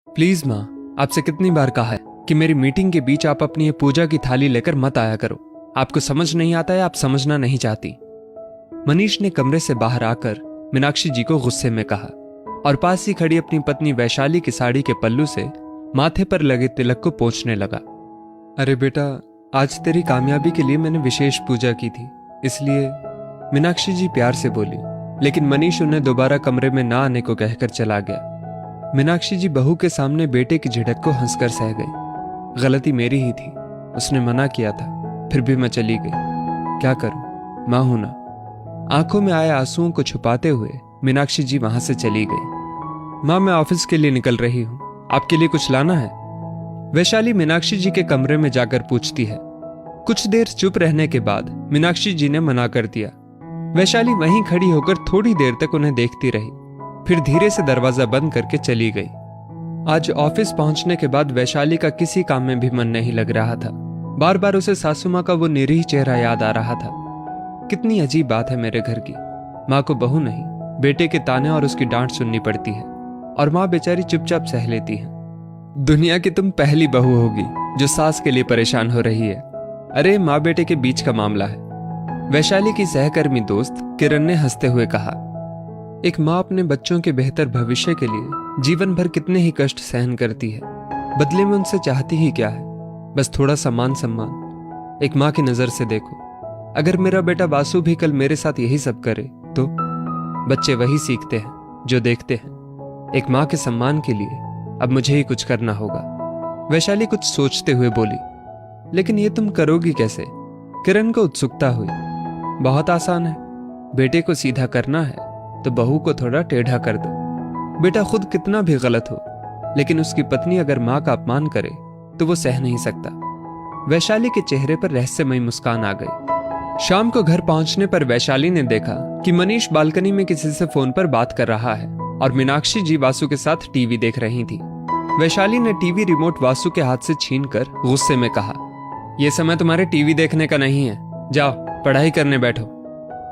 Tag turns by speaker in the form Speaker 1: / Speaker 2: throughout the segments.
Speaker 1: Please माँ, आपसे कितनी बार कहा है कि मेरी मीटिंग के बीच आप अपनी ये पूजा की थाली लेकर मत आया करो। आपको समझ नहीं आता है, आप समझना नहीं चाहती। मनीष ने कमरे से बाहर आकर मीनाक्षी जी को गुस्से में कहा और पास ही खड़ी अपनी पत्नी वैशाली की साड़ी के पल्लू से माथे पर लगे तिलक को पोंछने लगा। अरे बेटा, आज तेरी कामयाबी के लिए मैंने विशेष पूजा की थी, इसलिए मीनाक्षी जी प्यार से बोली, लेकिन मनीष उन्हें दोबारा कमरे में ना आने को कहकर चला गया। मीनाक्षी जी बहू के सामने बेटे की झिड़क को हंसकर सह गई। गलती मेरी ही थी, उसने मना किया था, फिर भी मैं चली गई। क्या करूं, मां हूं ना। आंखों में आए आंसुओं को छुपाते हुए मीनाक्षी जी वहां से चली गई। मां, मैं ऑफिस के लिए निकल रही हूं, आपके लिए कुछ लाना है? वैशाली मीनाक्षी जी के कमरे में जाकर पूछती है। कुछ देर चुप रहने के बाद मीनाक्षी जी ने मना कर दिया। वैशाली वहीं खड़ी होकर थोड़ी देर तक उन्हें देखती रही, फिर धीरे से दरवाजा बंद करके चली गई। आज ऑफिस पहुंचने के बाद वैशाली का किसी काम में भी मन नहीं लग रहा था। बार बार उसे सासू माँ का वो निरीह चेहरा याद आ रहा था। कितनी अजीब बात है मेरे घर की, माँ को बहू नहीं, बेटे के ताने और उसकी डांट सुननी पड़ती है, और माँ बेचारी चुपचाप सह लेती है। दुनिया की तुम पहली बहू होगी जो सास के लिए परेशान हो रही है। अरे माँ बेटे के बीच का मामला है। वैशाली की सहकर्मी दोस्त किरण ने हंसते हुए कहा। एक माँ अपने बच्चों के बेहतर भविष्य के लिए जीवन भर कितने ही कष्ट सहन करती है, बदले में उनसे चाहती ही क्या है? बस थोड़ा सा मान सम्मान। एक माँ की नजर से देखो, अगर मेरा बेटा वासु भी कल मेरे साथ यही सब करे तो? बच्चे वही सीखते हैं जो देखते हैं। एक माँ के सम्मान के लिए अब मुझे ही कुछ करना होगा। वैशाली कुछ सोचते हुए बोली, लेकिन ये तुम करोगी कैसे? किरण को उत्सुकता हुई। बहुत आसान है, बेटे को सीधा करना है तो बहू को थोड़ा टेढ़ा कर दो। बेटा खुद कितना भी गलत हो, लेकिन उसकी पत्नी अगर माँ का अपमान करे तो वो सह नहीं सकता। वैशाली के चेहरे पर रहस्यमयी मुस्कान आ गई। शाम को घर पहुंचने पर वैशाली ने देखा कि मनीष बालकनी में किसी से फोन पर बात कर रहा है और मीनाक्षी जी वासु के साथ टीवी देख रही थी। वैशाली ने टीवी रिमोट वासु के हाथ से छीनकर गुस्से में कहा, यह समय तुम्हारे टीवी देखने का नहीं है, जाओ पढ़ाई करने बैठो।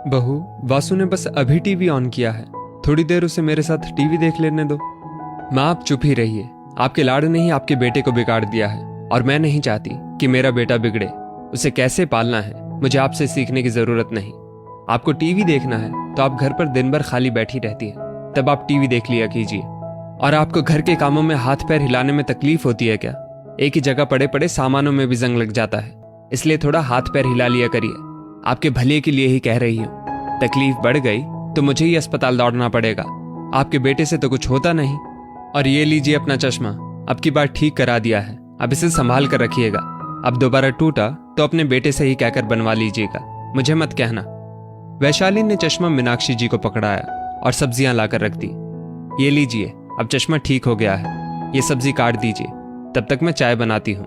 Speaker 1: बहू, वासु ने बस अभी टीवी ऑन किया है, थोड़ी देर उसे मेरे साथ टीवी देख लेने दो। माँ, आप चुप ही रहिए। आपके लाड़ ने ही आपके बेटे को बिगाड़ दिया है और मैं नहीं चाहती कि मेरा बेटा बिगड़े। उसे कैसे पालना है मुझे आपसे सीखने की जरूरत नहीं। आपको टीवी देखना है तो आप घर पर दिन भर खाली बैठी रहती है, तब आप टीवी देख लिया कीजिए। और आपको घर के कामों में हाथ पैर हिलाने में तकलीफ होती है क्या? एक ही जगह पड़े पड़े सामानों में भी जंग लग जाता है, इसलिए थोड़ा हाथ पैर हिला लिया करिए। आपके भले के लिए ही कह रही हूँ। तकलीफ बढ़ गई तो मुझे ही अस्पताल दौड़ना पड़ेगा। आपके बेटे से तो कुछ होता नहीं। और ये लीजिए अपना चश्मा, अब की बार ठीक करा दिया है, अब इसे संभाल कर रखिएगा। अब दोबारा टूटा तो अपने बेटे से ही कहकर बनवा लीजिएगा, मुझे मत कहना। वैशाली ने चश्मा मीनाक्षी जी को पकड़ाया और सब्जियां लाकर रख दी। ये लीजिए, अब चश्मा ठीक हो गया है, ये सब्जी काट दीजिए, तब तक मैं चाय बनाती हूँ।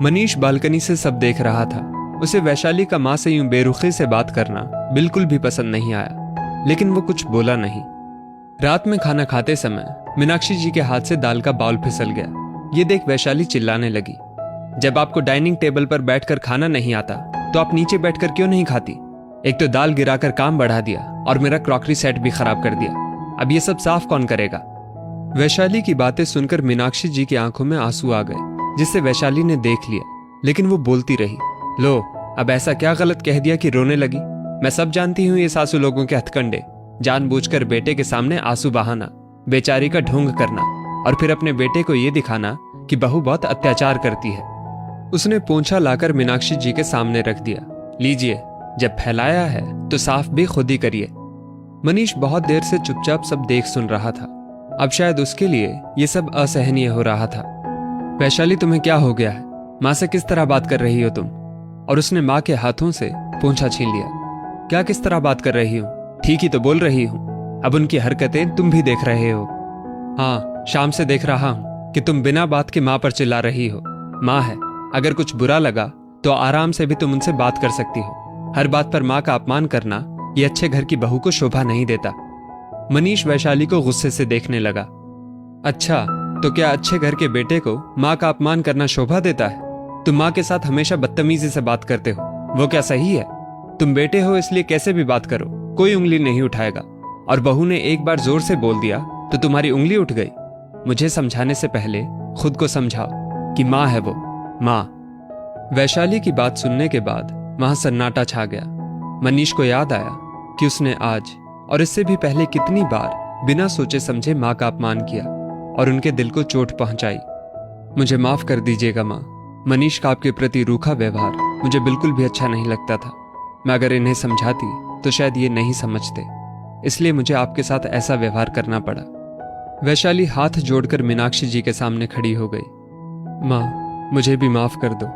Speaker 1: मनीष बालकनी से सब देख रहा था। उसे वैशाली का माँ से यूं बेरुखी से बात करना बिल्कुल भी पसंद नहीं आया, लेकिन वो कुछ बोला नहीं। रात में खाना खाते समय मीनाक्षी जी के हाथ से दाल का बाउल फिसल गया। ये देख वैशाली चिल्लाने लगी, जब आपको डाइनिंग टेबल पर बैठकर खाना नहीं आता तो आप नीचे बैठकर क्यों नहीं खाती? एक तो दाल गिराकर काम बढ़ा दिया और मेरा क्रॉकरी सेट भी खराब कर दिया। अब ये सब साफ कौन करेगा? वैशाली की बातें सुनकर मीनाक्षी जी की आंखों में आंसू आ गए, जिससे वैशाली ने देख लिया, लेकिन वो बोलती रही। लो, अब ऐसा क्या गलत कह दिया कि रोने लगी? मैं सब जानती हूँ ये सासू लोगों के हथकंडे, जानबूझकर बेटे के सामने आंसू बहाना, बेचारी का ढोंग करना और फिर अपने बेटे को ये दिखाना कि बहू बहुत अत्याचार करती है। उसने पोंछा लाकर मीनाक्षी जी के सामने रख दिया। लीजिए, जब फैलाया है तो साफ भी खुद ही करिए। मनीष बहुत देर से चुपचाप सब देख सुन रहा था। अब शायद उसके लिए ये सब असहनीय हो रहा था। वैशाली, तुम्हें क्या हो गया है? माँ से किस तरह बात कर रही हो तुम? और उसने माँ के हाथों से पोंछा छीन लिया। क्या किस तरह बात कर रही हूँ? ठीक ही तो बोल रही हूँ। अब उनकी हरकतें तुम भी देख रहे हो। हाँ, शाम से देख रहा हूँ कि तुम बिना बात के माँ पर चिल्ला रही हो। माँ है, अगर कुछ बुरा लगा तो आराम से भी तुम उनसे बात कर सकती हो। हर बात पर माँ का अपमान करना ये अच्छे घर की बहू को शोभा नहीं देता। मनीष वैशाली को गुस्से से देखने लगा। अच्छा, तो क्या अच्छे घर के बेटे को माँ का अपमान करना शोभा देता है? तुम माँ के साथ हमेशा बदतमीजी से बात करते हो, वो क्या सही है? तुम बेटे हो इसलिए कैसे भी बात करो, कोई उंगली नहीं उठाएगा। और बहू ने एक बार जोर से बोल दिया तो तुम्हारी उंगली उठ गई। मुझे समझाने से पहले खुद को समझाओ कि माँ है वो, माँ। वैशाली की बात सुनने के बाद वहां सन्नाटा छा गया। मनीष को याद आया कि उसने आज और इससे भी पहले कितनी बार बिना सोचे समझे माँ का अपमान किया और उनके दिल को चोट पहुंचाई। मुझे माफ कर दीजिएगा माँ, मनीष का आपके प्रति रूखा व्यवहार मुझे बिल्कुल भी अच्छा नहीं लगता था। मैं अगर इन्हें समझाती तो शायद ये नहीं समझते, इसलिए मुझे आपके साथ ऐसा व्यवहार करना पड़ा। वैशाली हाथ जोड़कर मीनाक्षी जी के सामने खड़ी हो गई। माँ, मुझे भी माफ कर दो,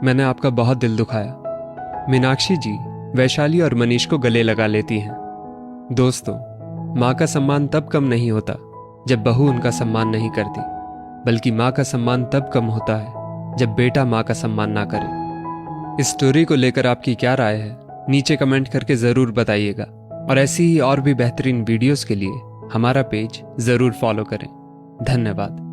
Speaker 1: मैंने आपका बहुत दिल दुखाया। मीनाक्षी जी वैशाली और मनीष को गले लगा लेती हैं। दोस्तों, माँ का सम्मान तब कम नहीं होता जब बहू उनका सम्मान नहीं करती, बल्कि माँ का सम्मान तब कम होता है जब बेटा माँ का सम्मान ना करे। इस स्टोरी को लेकर आपकी क्या राय है, नीचे कमेंट करके जरूर बताइएगा। और ऐसी ही और भी बेहतरीन वीडियोस के लिए हमारा पेज जरूर फॉलो करें। धन्यवाद।